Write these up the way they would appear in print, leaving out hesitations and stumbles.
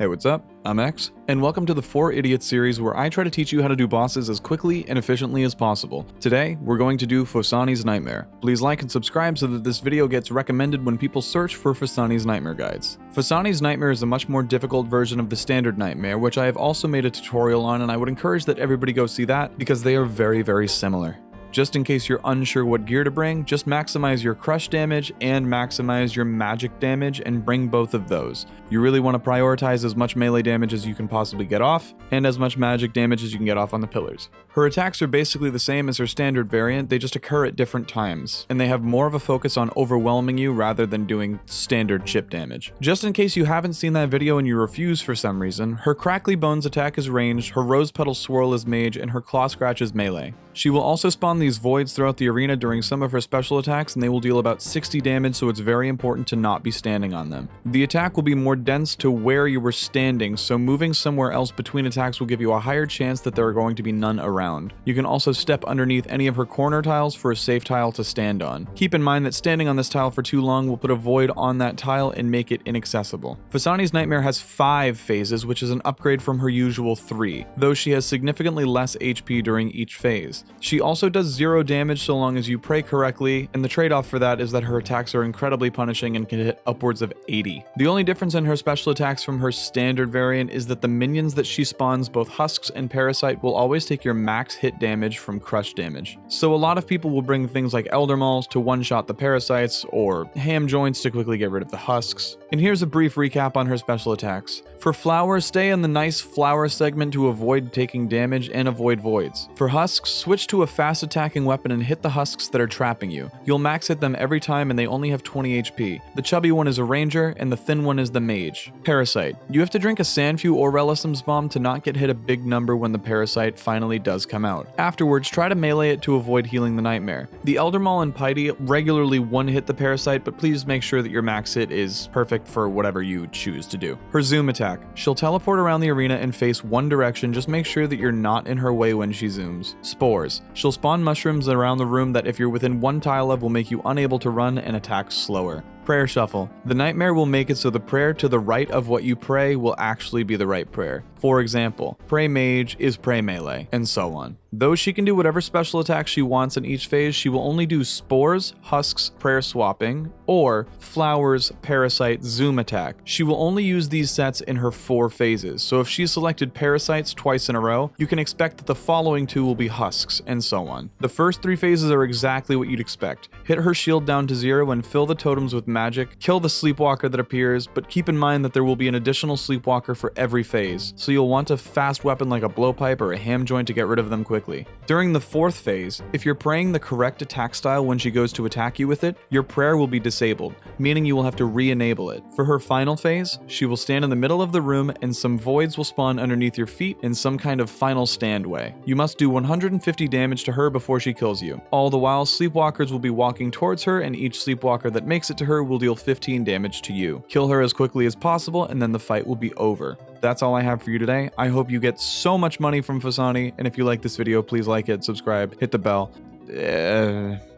Hey, what's up? I'm X, and welcome to the 4 Idiots series where I try to teach you how to do bosses as quickly and efficiently as possible. Today, we're going to do Phosani's Nightmare. Please like and subscribe so that this video gets recommended when people search for Phosani's Nightmare guides. Phosani's Nightmare is a much more difficult version of the standard Nightmare, which I have also made a tutorial on, and I would encourage that everybody go see that because they are very similar. Just in case you're unsure what gear to bring, just maximize your crush damage and maximize your magic damage and bring both of those. You really want to prioritize as much melee damage as you can possibly get off, and as much magic damage as you can get off on the pillars. Her attacks are basically the same as her standard variant, they just occur at different times, and they have more of a focus on overwhelming you rather than doing standard chip damage. Just in case you haven't seen that video and you refuse for some reason, her Crackly Bones attack is ranged, her Rose Petal Swirl is mage, and her Claw Scratch is melee. She will also spawn these voids throughout the arena during some of her special attacks, and they will deal about 60 damage, so it's very important to not be standing on them. The attack will be more dense to where you were standing, so moving somewhere else between attacks will give you a higher chance that there are going to be none around. You can also step underneath any of her corner tiles for a safe tile to stand on. Keep in mind that standing on this tile for too long will put a void on that tile and make it inaccessible. Phosani's Nightmare has 5 phases, which is an upgrade from her usual 3, though she has significantly less HP during each phase. She also does 0 damage so long as you pray correctly, and the trade-off for that is that her attacks are incredibly punishing and can hit upwards of 80. The only difference in her special attacks from her standard variant is that the minions that she spawns, both Husks and Parasite, will always take your max hit damage from crush damage. So a lot of people will bring things like Elder Mauls to one-shot the Parasites, or Ham Joints to quickly get rid of the Husks. And here's a brief recap on her special attacks. For Flower, stay in the nice Flower segment to avoid taking damage and avoid voids. For Husks, switch to a fast attacking weapon and hit the Husks that are trapping you. You'll max hit them every time and they only have 20 HP. The chubby one is a ranger and the thin one is the mage. Parasite. You have to drink a Sandfew or Relism's bomb to not get hit a big number when the Parasite finally does come out. Afterwards, try to melee it to avoid healing the Nightmare. The Elder Maul and Piety regularly one-hit the Parasite, but please make sure that your max hit is perfect for whatever you choose to do. Her Zoom attack. She'll teleport around the arena and face one direction, just make sure that you're not in her way when she zooms. Spores. She'll spawn mushrooms around the room that if you're within one tile of will make you unable to run and attack slower. Prayer Shuffle. The Nightmare will make it so the prayer to the right of what you pray will actually be the right prayer. For example, Pray Mage is Pray Melee, and so on. Though she can do whatever special attack she wants in each phase, she will only do Spores, Husks, Prayer Swapping, or Flowers, Parasite, Zoom attack. She will only use these sets in her 4 phases, so if she selected Parasites twice in a row, you can expect that the following 2 will be Husks, and so on. The first 3 phases are exactly what you'd expect. Hit her shield down to 0 and fill the totems with magic, kill the Sleepwalker that appears, but keep in mind that there will be an additional Sleepwalker for every phase, so you'll want a fast weapon like a blowpipe or a ham joint to get rid of them quickly. During the 4th phase, if you're praying the correct attack style when she goes to attack you with it, your prayer will be disabled, meaning you will have to re-enable it. For her final phase, she will stand in the middle of the room and some voids will spawn underneath your feet in some kind of final stand way. You must do 150 damage to her before she kills you. All the while, Sleepwalkers will be walking towards her and each Sleepwalker that makes it to her will deal 15 damage to you. Kill her as quickly as possible and then the fight will be over. That's all I have for you today. I hope you get so much money from Phosani, and if you like this video, please like it, subscribe, hit the bell.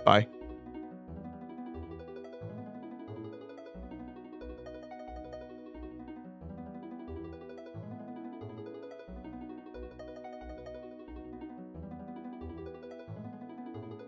Bye.